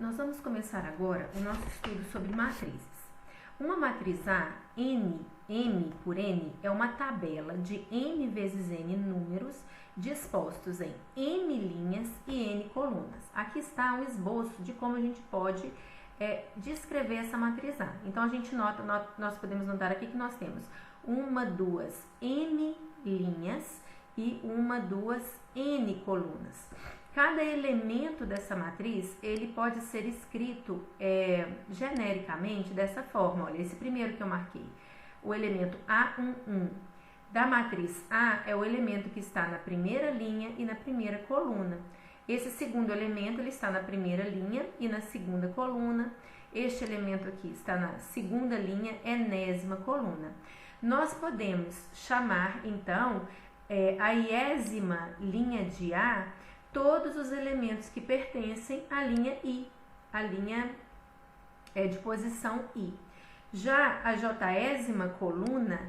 Nós vamos começar agora o nosso estudo sobre matrizes. Uma matriz A, M por N, é uma tabela de M vezes N números dispostos em M linhas e N colunas. Aqui está um esboço de como a gente pode descrever essa matriz A. Então, a gente nós podemos notar aqui que nós temos uma, duas M linhas e uma, duas N colunas. Cada elemento dessa matriz, ele pode ser escrito genericamente dessa forma. Olha, esse primeiro que eu marquei, o elemento A11 da matriz A é o elemento que está na primeira linha e na primeira coluna. Esse segundo elemento, ele está na primeira linha e na segunda coluna. Este elemento aqui está na segunda linha, enésima coluna. Nós podemos chamar, então, a iésima linha de A, todos os elementos que pertencem à linha I, a linha de posição I. Já a jésima coluna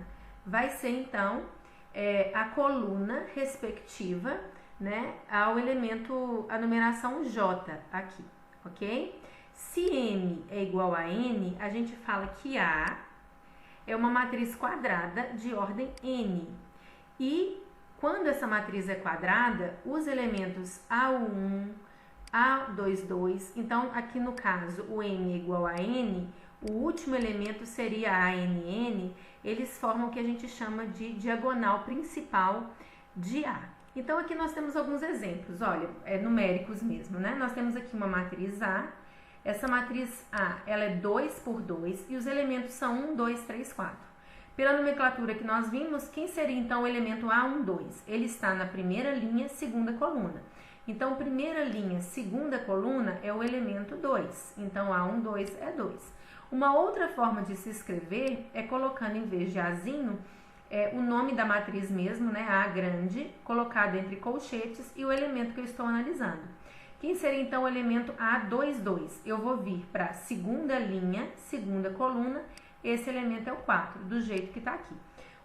vai ser, então, a coluna respectiva, né, ao elemento, a numeração J aqui, ok? Se M é igual a N, a gente fala que A é uma matriz quadrada de ordem N. E quando essa matriz é quadrada, os elementos A1, A22, então aqui no caso o M é igual a N, o último elemento seria ANN, eles formam o que a gente chama de diagonal principal de A. Então aqui nós temos alguns exemplos, olha, numéricos mesmo, né? Nós temos aqui uma matriz A, essa matriz A, ela é 2 por 2 e os elementos são 1, 2, 3, 4. Pela nomenclatura que nós vimos, quem seria então o elemento A12? Ele está na primeira linha, segunda coluna. Então, primeira linha, segunda coluna é o elemento 2. Então, A12 é 2. Uma outra forma de se escrever é colocando, em vez de Azinho, o nome da matriz mesmo, né, A grande, colocado entre colchetes e o elemento que eu estou analisando. Quem seria então o elemento A22? Eu vou vir para a segunda linha, segunda coluna. Esse elemento é o 4, do jeito que está aqui.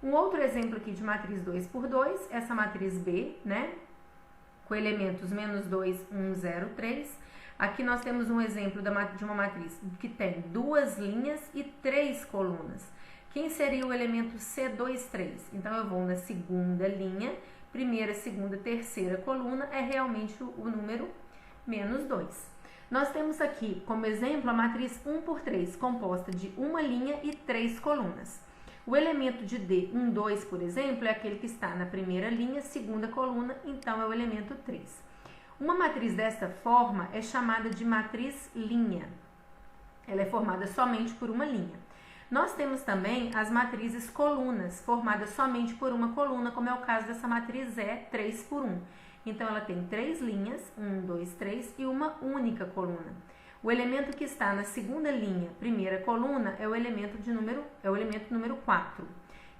Um outro exemplo aqui de matriz 2 por 2, essa matriz B, né? Com elementos menos 2, 1, 0, 3. Aqui nós temos um exemplo de uma matriz que tem 2 linhas e 3 colunas. Quem seria o elemento C2, 3? Então, eu vou na segunda linha, primeira, segunda, terceira coluna, é realmente o número menos 2. Nós temos aqui, como exemplo, a matriz 1 por 3, composta de uma linha e 3 colunas. O elemento de D, 1, 2, por exemplo, é aquele que está na primeira linha, segunda coluna, então é o elemento 3. Uma matriz desta forma é chamada de matriz linha. Ela é formada somente por uma linha. Nós temos também as matrizes colunas, formadas somente por uma coluna, como é o caso dessa matriz E, 3 por 1. Então, ela tem 3 linhas, 1, 2, 3, e uma única coluna. O elemento que está na segunda linha, primeira coluna, é o elemento número 4.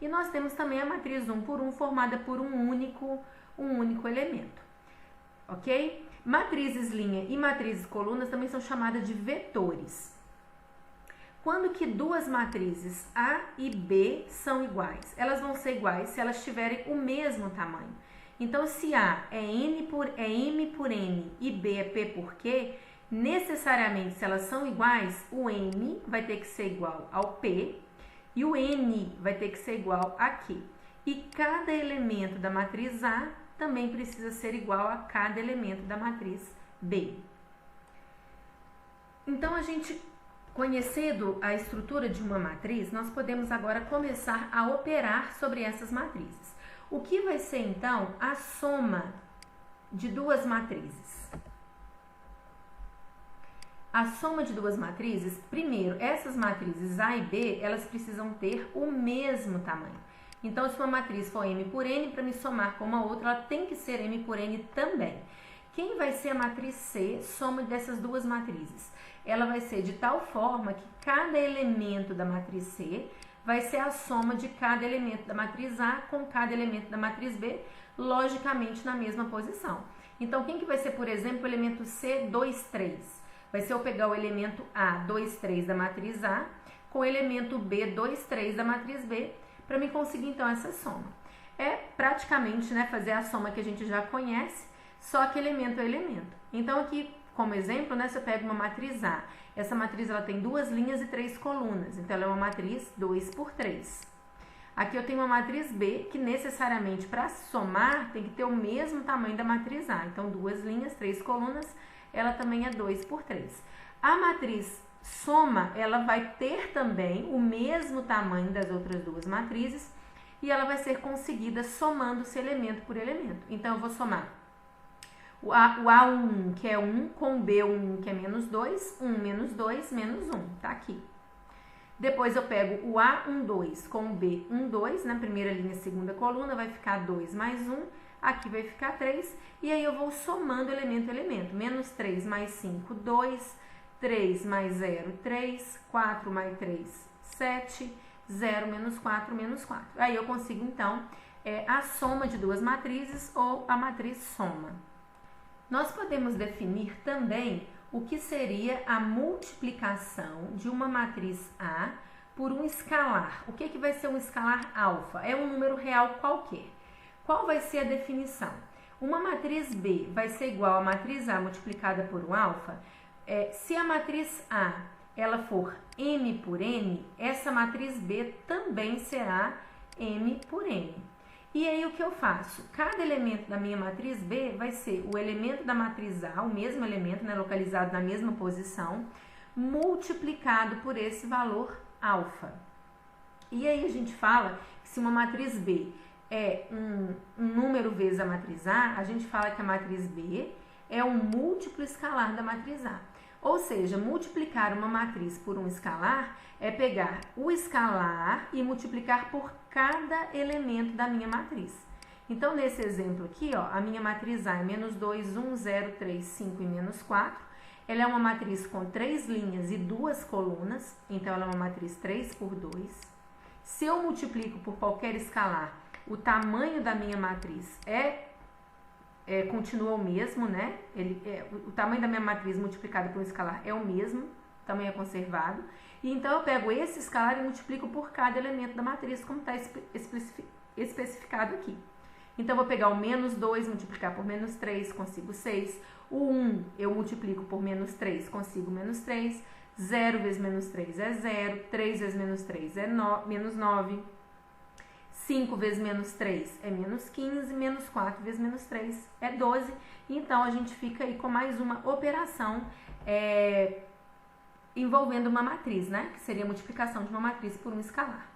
E nós temos também a matriz 1 por 1, formada por um único elemento. Ok? Matrizes linha e matrizes colunas também são chamadas de vetores. Quando que duas matrizes A e B são iguais? Elas vão ser iguais se elas tiverem o mesmo tamanho. Então, se A é M por N e B é P por Q, necessariamente, se elas são iguais, o M vai ter que ser igual ao P e o N vai ter que ser igual a Q. E cada elemento da matriz A também precisa ser igual a cada elemento da matriz B. Então, a gente, conhecendo a estrutura de uma matriz, nós podemos agora começar a operar sobre essas matrizes. O que vai ser, então, a soma de duas matrizes? A soma de duas matrizes, primeiro, essas matrizes A e B, elas precisam ter o mesmo tamanho. Então, se uma matriz for M por N, para me somar com uma outra, ela tem que ser M por N também. Quem vai ser a matriz C, soma dessas duas matrizes? Ela vai ser de tal forma que cada elemento da matriz C vai ser a soma de cada elemento da matriz A com cada elemento da matriz B, logicamente na mesma posição. Então, quem que vai ser, por exemplo, o elemento C, 2, 3? Vai ser eu pegar o elemento A, 2, 3 da matriz A, com o elemento B, 2, 3 da matriz B, para me conseguir, então, essa soma. É praticamente, né, fazer a soma que a gente já conhece, só que elemento é elemento. Então, aqui, como exemplo, né, se eu pego uma matriz A, essa matriz ela tem 2 linhas e 3 colunas, então ela é uma matriz 2 por 3. Aqui eu tenho uma matriz B, que necessariamente para somar tem que ter o mesmo tamanho da matriz A. Então, 2 linhas, 3 colunas, ela também é 2 por 3. A matriz soma, ela vai ter também o mesmo tamanho das outras duas matrizes e ela vai ser conseguida somando-se elemento por elemento. Então, eu vou somar o A11, que é 1, com o B11, que é menos 2, 1 menos 2, menos 1, tá aqui. Depois eu pego o A12 com o B12, na primeira linha, segunda coluna, vai ficar 2 mais 1, aqui vai ficar 3, e aí eu vou somando elemento a elemento. Menos 3 mais 5, 2, 3 mais 0, 3, 4 mais 3, 7, 0 menos 4, menos 4. Aí eu consigo, então, a soma de duas matrizes ou a matriz soma. Nós podemos definir também o que seria a multiplicação de uma matriz A por um escalar. O que vai ser um escalar alfa? É um número real qualquer. Qual vai ser a definição? Uma matriz B vai ser igual a matriz A multiplicada por um alfa. Se a matriz A ela for M por N, essa matriz B também será M por N. E aí o que eu faço? Cada elemento da minha matriz B vai ser o elemento da matriz A, o mesmo elemento, né, localizado na mesma posição, multiplicado por esse valor alfa. E aí a gente fala que se uma matriz B é um número vezes a matriz A gente fala que a matriz B é um múltiplo escalar da matriz A. Ou seja, multiplicar uma matriz por um escalar é pegar o escalar e multiplicar por cada elemento da minha matriz. Então, nesse exemplo aqui, ó, a minha matriz A é menos 2, 1, 0, 3, 5 e menos 4. Ela é uma matriz com 3 linhas e 2 colunas, então ela é uma matriz 3 por 2. Se eu multiplico por qualquer escalar, o tamanho da minha matriz continua o mesmo, né? O tamanho da minha matriz multiplicado por um escalar é o mesmo, também é conservado. E então eu pego esse escalar e multiplico por cada elemento da matriz, como está especificado aqui. Então eu vou pegar o menos 2, multiplicar por menos 3, consigo 6. O 1 eu multiplico por menos 3, consigo menos 3. 0 vezes menos 3 é 0. 3 vezes menos 3 é menos 9. 5 vezes menos 3 é menos 15, menos 4 vezes menos 3 é 12. Então, a gente fica aí com mais uma operação envolvendo uma matriz, né? Que seria a multiplicação de uma matriz por um escalar.